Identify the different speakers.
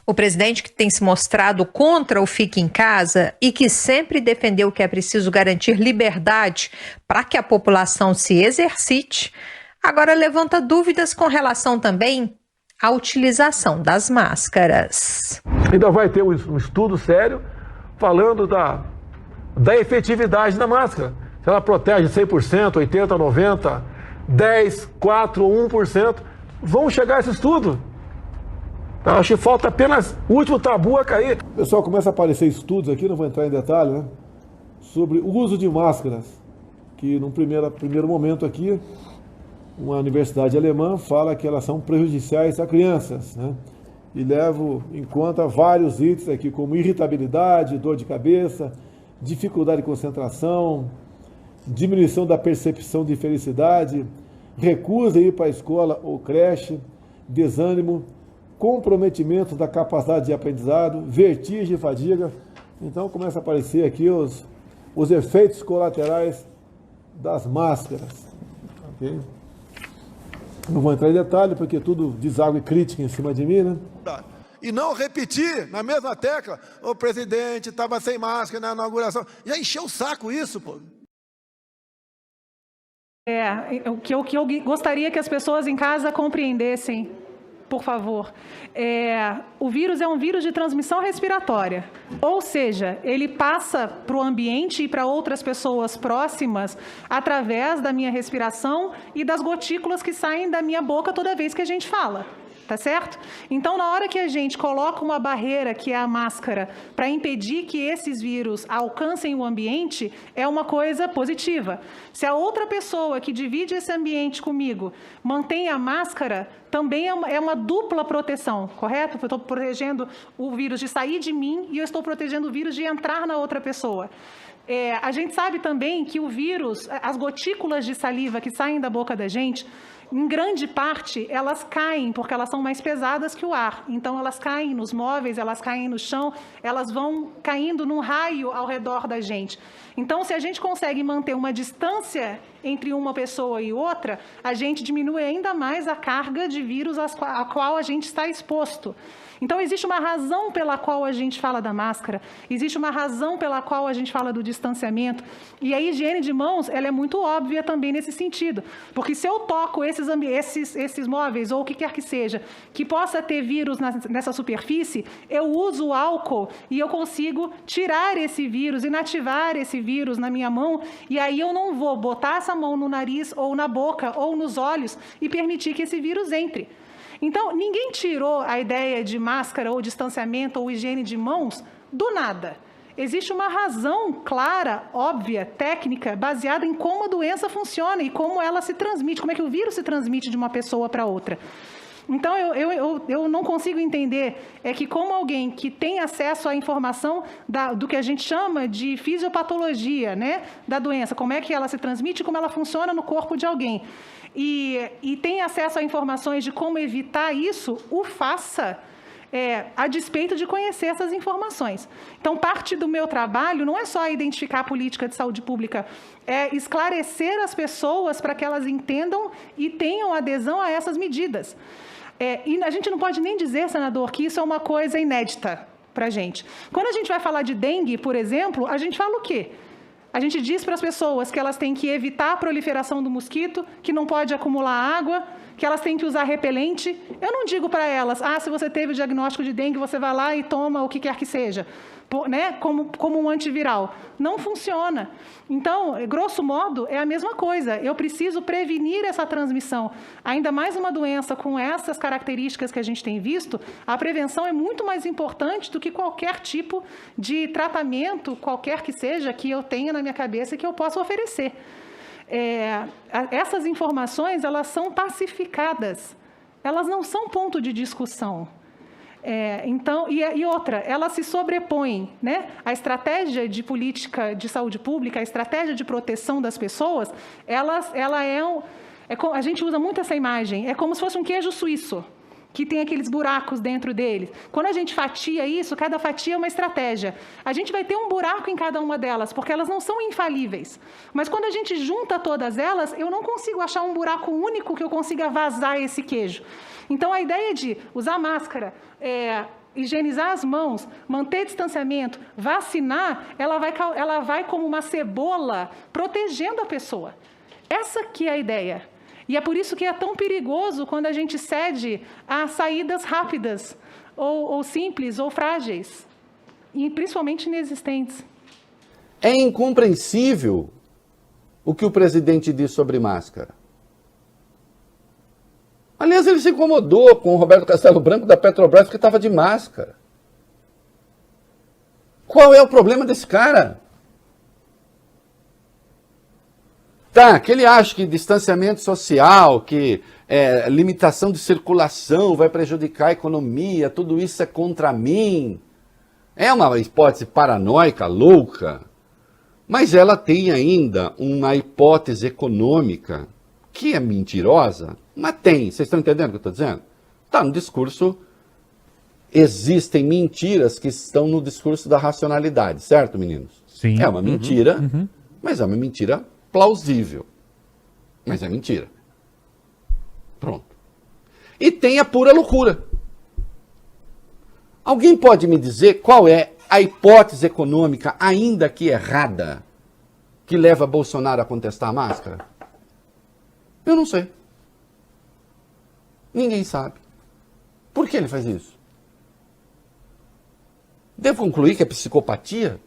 Speaker 1: O presidente, que tem se mostrado contra o Fique em Casa e que sempre defendeu que é preciso garantir liberdade para que a população se exercite, agora levanta dúvidas com relação também à utilização das máscaras.
Speaker 2: Ainda vai ter um estudo sério falando da efetividade da máscara. Se ela protege 100%, 80%, 90%, 10%, 4% ou 1%. Vamos chegar a esse estudo. Eu acho que falta apenas o último tabu a cair. Pessoal, começa a aparecer estudos aqui, não vou entrar em detalhe, né? Sobre o uso de máscaras. Que num primeiro momento aqui, uma universidade alemã fala que elas são prejudiciais a crianças, né? E levo em conta vários itens aqui, como irritabilidade, dor de cabeça, dificuldade de concentração, diminuição da percepção de felicidade, recusa em ir para a escola ou creche, desânimo, comprometimento da capacidade de aprendizado, vertigem e fadiga. Então começa a aparecer aqui os efeitos colaterais das máscaras. Okay? Não vou entrar em detalhe, porque tudo deságua e crítica em cima de mim, né? E não repetir na mesma tecla, o presidente estava sem máscara na inauguração. Já encheu o saco isso, pô.
Speaker 3: O que eu gostaria que as pessoas em casa compreendessem, por favor. O vírus é um vírus de transmissão respiratória, ou seja, ele passa para o ambiente e para outras pessoas próximas através da minha respiração e das gotículas que saem da minha boca toda vez que a gente fala. Tá certo? Então, na hora que a gente coloca uma barreira, que é a máscara, para impedir que esses vírus alcancem o ambiente, é uma coisa positiva. Se a outra pessoa que divide esse ambiente comigo mantém a máscara, também é uma dupla proteção, correto? Eu estou protegendo o vírus de sair de mim e eu estou protegendo o vírus de entrar na outra pessoa. A gente sabe também que o vírus, as gotículas de saliva que saem da boca da gente, em grande parte, elas caem, porque elas são mais pesadas que o ar. Então, elas caem nos móveis, elas caem no chão, elas vão caindo num raio ao redor da gente. Então, se a gente consegue manter uma distância entre uma pessoa e outra, a gente diminui ainda mais a carga de vírus a qual a gente está exposto. Então, existe uma razão pela qual a gente fala da máscara, existe uma razão pela qual a gente fala do distanciamento, e a higiene de mãos, ela é muito óbvia também nesse sentido, porque se eu toco esses móveis, ou o que quer que seja, que possa ter vírus nessa superfície, eu uso o álcool e eu consigo tirar esse vírus, inativar esse vírus na minha mão, e aí eu não vou botar essa mão no nariz, ou na boca, ou nos olhos, e permitir que esse vírus entre. Então, ninguém tirou a ideia de máscara ou distanciamento ou higiene de mãos do nada. Existe uma razão clara, óbvia, técnica, baseada em como a doença funciona e como ela se transmite, como é que o vírus se transmite de uma pessoa para outra. Então, eu não consigo entender que como alguém que tem acesso à informação do que a gente chama de fisiopatologia, né, da doença, como é que ela se transmite e como ela funciona no corpo de alguém, e tem acesso a informações de como evitar isso, o faça a despeito de conhecer essas informações. Então, parte do meu trabalho não é só identificar a política de saúde pública, é esclarecer as pessoas para que elas entendam e tenham adesão a essas medidas. E a gente não pode nem dizer, senador, que isso é uma coisa inédita para a gente. Quando a gente vai falar de dengue, por exemplo, a gente fala o quê? A gente diz para as pessoas que elas têm que evitar a proliferação do mosquito, que não pode acumular água, que elas têm que usar repelente. Eu não digo para elas, se você teve o diagnóstico de dengue, você vai lá e toma o que quer que seja, né? como um antiviral. Não funciona. Então, grosso modo, é a mesma coisa. Eu preciso prevenir essa transmissão. Ainda mais uma doença com essas características que a gente tem visto, a prevenção é muito mais importante do que qualquer tipo de tratamento, qualquer que seja, que eu tenha na minha cabeça e que eu possa oferecer. Essas informações, elas são pacificadas. Elas não são ponto de discussão. Então, e outra, ela se sobrepõe, né? A estratégia de política de saúde pública, a estratégia de proteção das pessoas, a gente usa muito essa imagem, é como se fosse um queijo suíço, que tem aqueles buracos dentro dele. Quando a gente fatia isso, cada fatia é uma estratégia. A gente vai ter um buraco em cada uma delas, porque elas não são infalíveis. Mas quando a gente junta todas elas, eu não consigo achar um buraco único que eu consiga vazar esse queijo. Então, a ideia de usar máscara, higienizar as mãos, manter distanciamento, vacinar, ela vai como uma cebola protegendo a pessoa. Essa que é a ideia. E é por isso que é tão perigoso quando a gente cede a saídas rápidas, ou simples, ou frágeis, e principalmente inexistentes.
Speaker 4: É incompreensível o que o presidente diz sobre máscara. Aliás, ele se incomodou com o Roberto Castelo Branco da Petrobras porque estava de máscara. Qual é o problema desse cara? Tá, que ele acha que distanciamento social, que limitação de circulação vai prejudicar a economia, tudo isso é contra mim. É uma hipótese paranoica, louca, mas ela tem ainda uma hipótese econômica que é mentirosa, mas tem. Vocês estão entendendo o que eu estou dizendo? Está no discurso, existem mentiras que estão no discurso da racionalidade, certo, meninos?
Speaker 5: Sim.
Speaker 4: É uma mentira, mas é uma mentira plausível. Mas é mentira. Pronto. E tem a pura loucura. Alguém pode me dizer qual é a hipótese econômica, ainda que errada, que leva Bolsonaro a contestar a máscara? Eu não sei. Ninguém sabe. Por que ele faz isso? Devo concluir que é psicopatia?